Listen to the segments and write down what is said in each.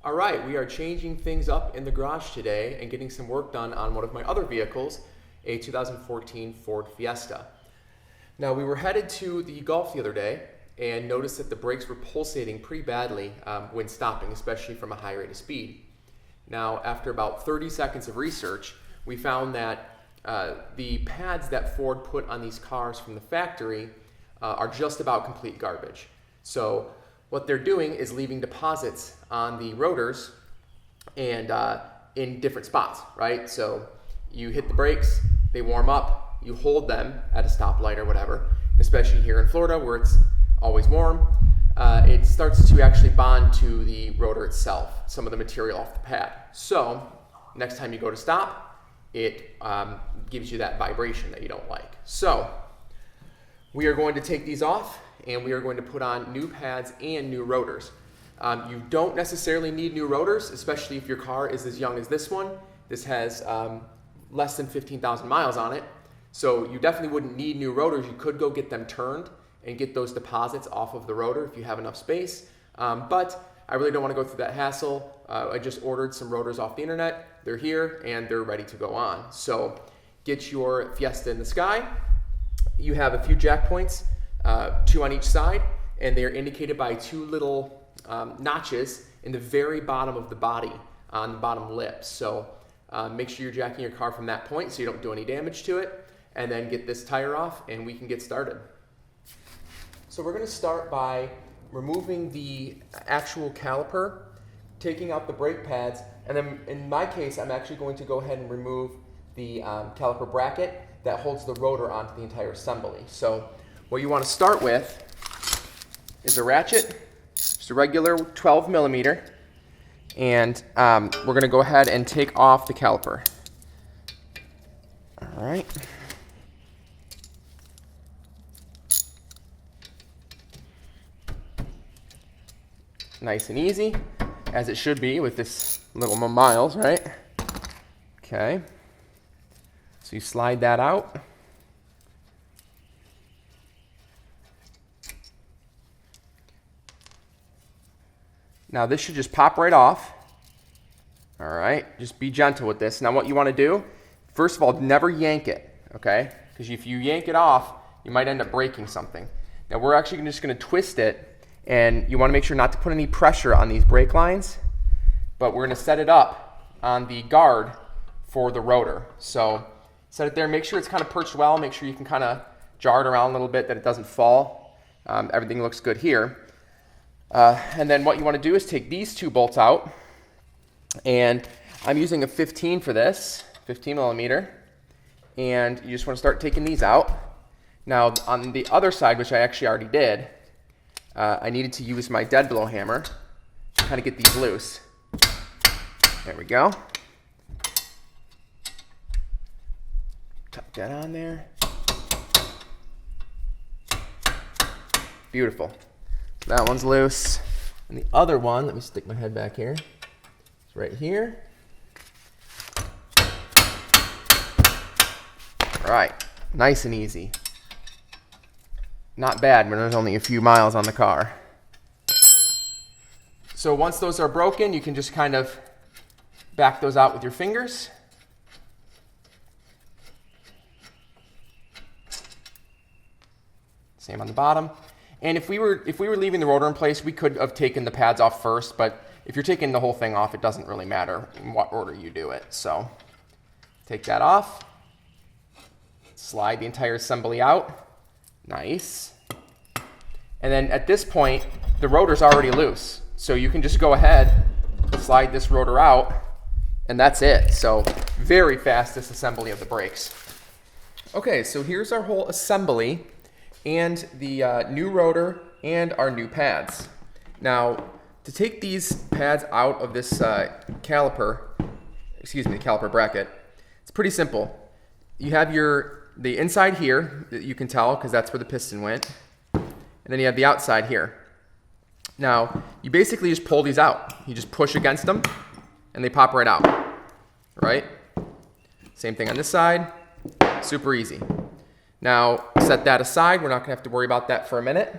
All right, we are changing things up in the garage today and getting some work done on one of my other vehicles, a 2014 Ford Fiesta. Now, we were headed to the Gulf the other day and noticed that the brakes were pulsating pretty badly when stopping, especially from a high rate of speed. Now, after about 30 seconds of research, we found that the pads that Ford put on these cars from the factory are just about complete garbage. So what they're doing is leaving deposits on the rotors and in different spots, right? So you hit the brakes, they warm up, you hold them at a stoplight or whatever, especially here in Florida where it's always warm, it starts to actually bond to the rotor itself, some of the material off the pad. So next time you go to stop, it gives you that vibration that you don't like. So we are going to take these off and we are going to put on new pads and new rotors. You don't necessarily need new rotors, especially if your car is as young as this one. This has less than 15,000 miles on it. So you definitely wouldn't need new rotors. You could go get them turned and get those deposits off of the rotor if you have enough space. But I really don't want to go through that hassle. I just ordered some rotors off the internet. They're here and they're ready to go on. So get your Fiesta in the sky. You have a few jack points, 2 on each side, and they are indicated by 2 little notches in the very bottom of the body on the bottom lip. So make sure you're jacking your car from that point so you don't do any damage to it, and then get this tire off and we can get started. So we're going to start by removing the actual caliper, taking out the brake pads, and then in my case I'm actually going to go ahead and remove the caliper bracket that holds the rotor onto the entire assembly. So what you want to start with is a ratchet, just a regular 12 millimeter, and we're going to go ahead and take off the caliper. All right. Nice and easy, as it should be with this little miles, right? Okay. So you slide that out. Now this should just pop right off. All right, just be gentle with this. Now what you want to do, first of all, never yank it, okay? Because if you yank it off, you might end up breaking something. Now we're actually just going to twist it, and you want to make sure not to put any pressure on these brake lines, but we're going to set it up on the guard for the rotor. So set it there, make sure it's kind of perched well, make sure you can kind of jar it around a little bit that it doesn't fall. Everything looks good here. And then what you want to do is take these 2 bolts out, and I'm using a 15 for this, 15 millimeter, and you just want to start taking these out. Now on the other side, which I actually already did, I needed to use my dead blow hammer to kind of get these loose. There we go. Tuck that on there. Beautiful. That one's loose. And the other one, let me stick my head back here. It's right here. All right, nice and easy. Not bad when there's only a few miles on the car. So once those are broken, you can just kind of back those out with your fingers. Same on the bottom. And if we were leaving the rotor in place, we could have taken the pads off first, but if you're taking the whole thing off, it doesn't really matter in what order you do it. So take that off. Slide the entire assembly out. Nice. And then at this point, the rotor's already loose. So you can just go ahead, slide this rotor out, and that's it. So very fast disassembly of the brakes. Okay, so here's our whole assembly and the new rotor and our new pads. Now, to take these pads out of this caliper bracket, it's pretty simple. You have the inside here that you can tell because that's where the piston went, and then you have the outside here. Now, you basically just pull these out. You just push against them and they pop right out, right? Same thing on this side, super easy. Now, set that aside. We're not gonna have to worry about that for a minute.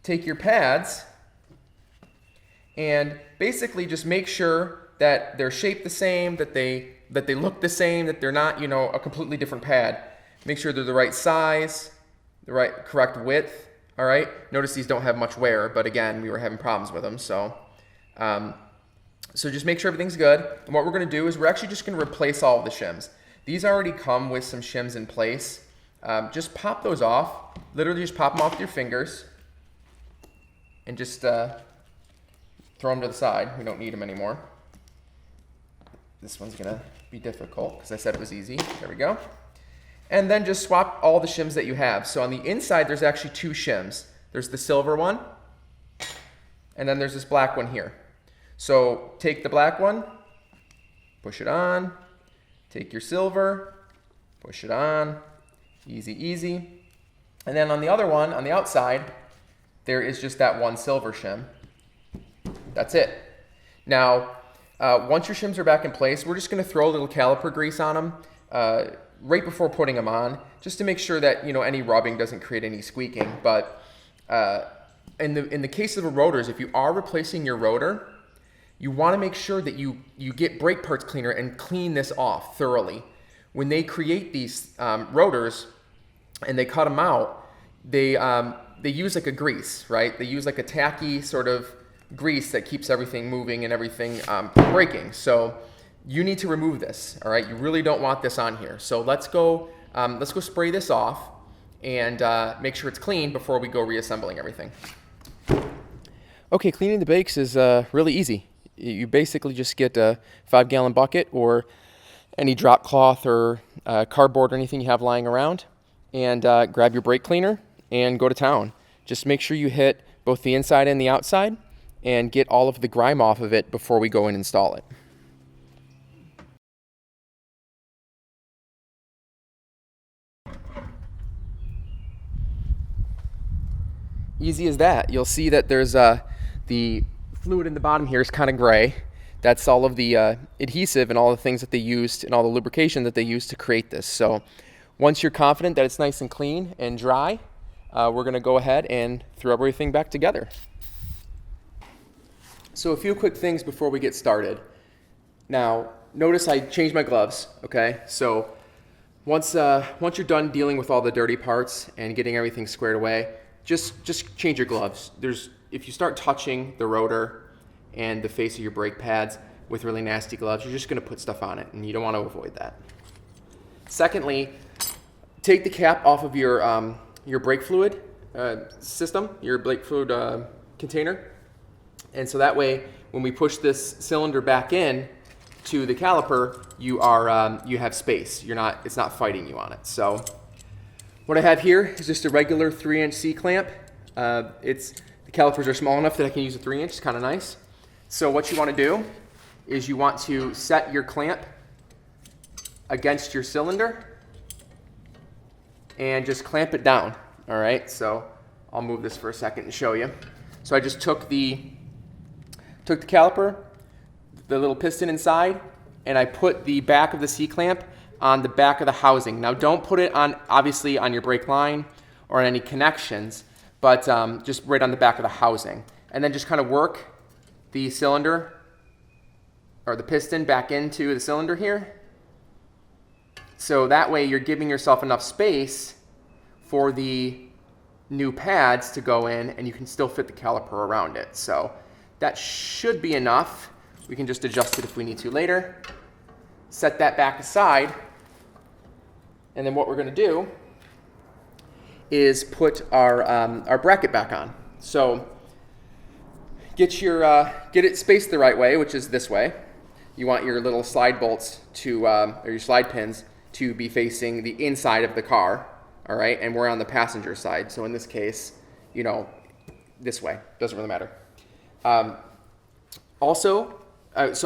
Take your pads And basically just make sure that they're shaped the same, that they look the same, that they're not, you know, a completely different pad. Make sure they're the right size, the right correct width. All right. Notice these don't have much wear, but again, we were having problems with them. So just make sure everything's good. And what we're going to do is we're actually just going to replace all of the shims. These already come with some shims in place. Just pop those off. Literally just pop them off with your fingers and just throw them to the side. We don't need them anymore. This one's going to be difficult because I said it was easy. There we go. And then just swap all the shims that you have. So on the inside, there's actually two shims. There's the silver one, and then there's this black one here. So take the black one, push it on, take your silver, push it on, easy, easy. And then on the other one, on the outside, there is just that one silver shim. That's it. Now, once your shims are back in place, we're just going to throw a little caliper grease on them right before putting them on, just to make sure that, you know, any rubbing doesn't create any squeaking. But in the case of the rotors, if you are replacing your rotor, you want to make sure that you get brake parts cleaner and clean this off thoroughly. When they create these rotors and they cut them out, they use like a grease, right? They use like a tacky sort of grease that keeps everything moving and everything braking. So you need to remove this, all right? You really don't want this on here. So let's go spray this off and make sure it's clean before we go reassembling everything. Okay, cleaning the brakes is really easy. You basically just get a 5-gallon bucket or any drop cloth or cardboard or anything you have lying around, and grab your brake cleaner and go to town. Just make sure you hit both the inside and the outside and get all of the grime off of it before we go and install it. Easy as that. You'll see that there's the fluid in the bottom here is kind of gray. That's all of the adhesive and all the things that they used and all the lubrication that they used to create this. So once you're confident that it's nice and clean and dry, we're going to go ahead and throw everything back together. So a few quick things before we get started. Now, notice I changed my gloves, okay? So once you're done dealing with all the dirty parts and getting everything squared away, just change your gloves. If you start touching the rotor and the face of your brake pads with really nasty gloves, you're just going to put stuff on it, and you don't want to avoid that. Secondly, take the cap off of your brake fluid system, your brake fluid container, and so that way, when we push this cylinder back in to the caliper, you have space. It's not fighting you on it. So what I have here is just a regular 3-inch C-clamp. The calipers are small enough that I can use a 3-inch. It's kind of nice. So what you want to do is you want to set your clamp against your cylinder and just clamp it down. All right, so I'll move this for a second and show you. So I just took the caliper, the little piston inside, and I put the back of the C-clamp on the back of the housing. Now don't put it obviously on your brake line or on any connections, but just right on the back of the housing. And then just kind of work the cylinder or the piston back into the cylinder here. So that way you're giving yourself enough space for the new pads to go in, and you can still fit the caliper around it. So that should be enough. We can just adjust it if we need to later. Set that back aside. And then what we're going to do is put our bracket back on. So get it spaced the right way, which is this way. You want your little slide bolts or your slide pins to be facing the inside of the car, all right? And we're on the passenger side, so in this case, this way. Doesn't really matter. So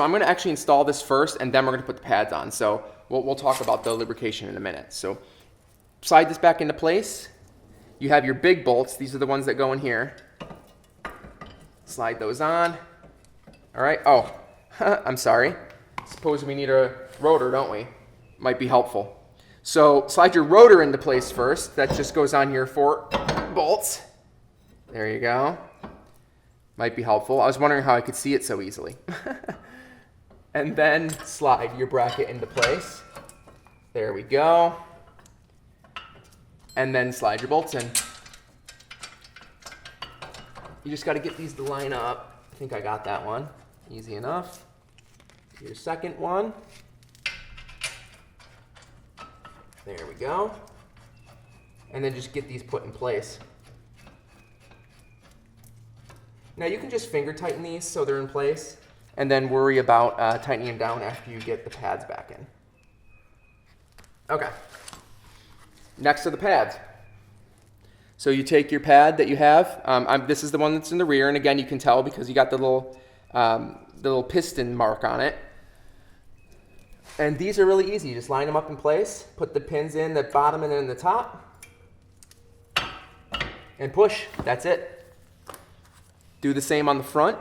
I'm going to actually install this first, and then we're going to put the pads on. So we'll talk about the lubrication in a minute. So slide this back into place. You have your big bolts. These are the ones that go in here. Slide those on. All right. Oh, I'm sorry. Suppose we need a rotor, don't we? Might be helpful. So slide your rotor into place first. That just goes on your 4 bolts. There you go. Might be helpful. I was wondering how I could see it so easily. And then slide your bracket into place. There we go. And then slide your bolts in. You just got to get these to line up. I think I got that one. Easy enough. Your second one. There we go. And then just get these put in place. Now you can just finger tighten these so they're in place, and then worry about tightening them down after you get the pads back in. Okay. Next are the pads. So you take your pad that you have. This is the one that's in the rear, and again you can tell because you got the little piston mark on it. And these are really easy. You just line them up in place, put the pins in the bottom and then in the top, and push. That's it. Do the same on the front.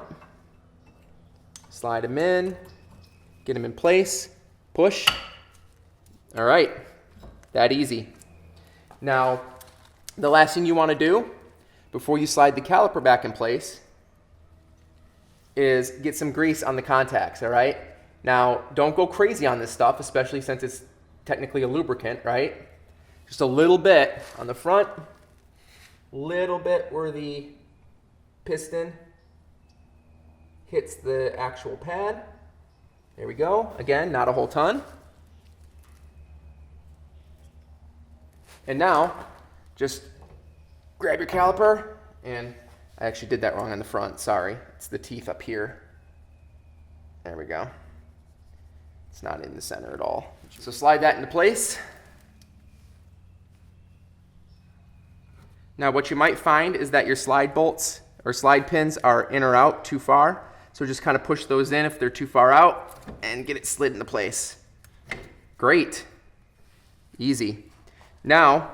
Slide them in, get them in place, push. All right, that easy. Now, the last thing you want to do before you slide the caliper back in place is get some grease on the contacts, all right? Now, don't go crazy on this stuff, especially since it's technically a lubricant, right? Just a little bit on the front, little bit where the piston hits the actual pad. There we go. Again, not a whole ton. And now, just grab your caliper, and I actually did that wrong on the front, sorry. It's the teeth up here. There we go. It's not in the center at all. So slide that into place. Now what you might find is that your slide bolts or slide pins are in or out too far. So just kind of push those in if they're too far out and get it slid into place. Great. Easy. Now,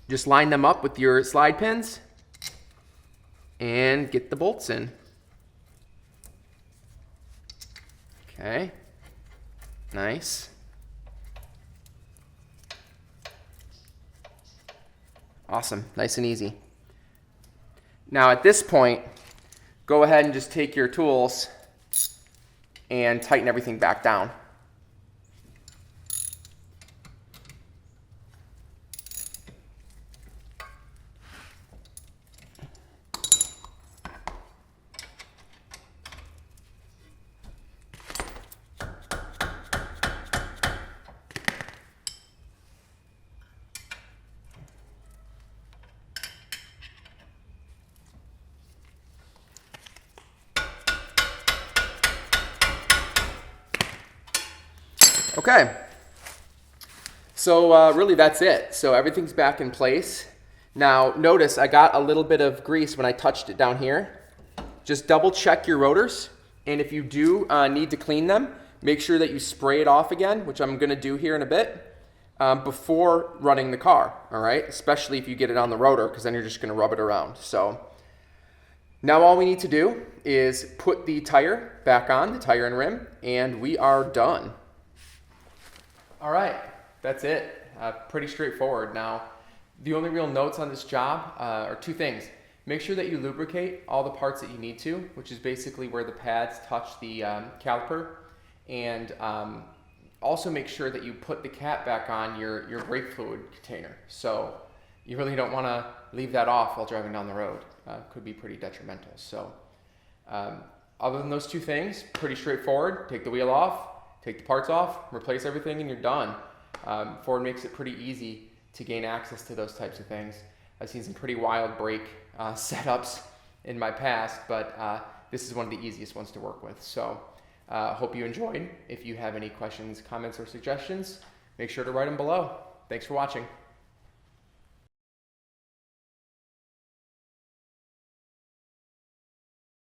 just line them up with your slide pins and get the bolts in. Okay. Nice. Awesome. Nice and easy. Now at this point, go ahead and just take your tools and tighten everything back down. Okay, so really that's it. So everything's back in place. Now notice I got a little bit of grease when I touched it down here. Just double check your rotors, and if you do need to clean them, make sure that you spray it off again, which I'm gonna do here in a bit, before running the car, all right? Especially if you get it on the rotor, because then you're just gonna rub it around. So now all we need to do is put the tire back on, the tire and rim, and we are done. All right, that's it. Pretty straightforward. Now, the only real notes on this job are two things. Make sure that you lubricate all the parts that you need to, which is basically where the pads touch the caliper, and also make sure that you put the cap back on your brake fluid container. So you really don't want to leave that off while driving down the road. Could be pretty detrimental. So other than those two things, pretty straightforward. Take the wheel off. Take the parts off, replace everything, and you're done. Ford makes it pretty easy to gain access to those types of things. I've seen some pretty wild brake setups in my past, but this is one of the easiest ones to work with. So hope you enjoyed. If you have any questions, comments, or suggestions, make sure to write them below. Thanks for watching.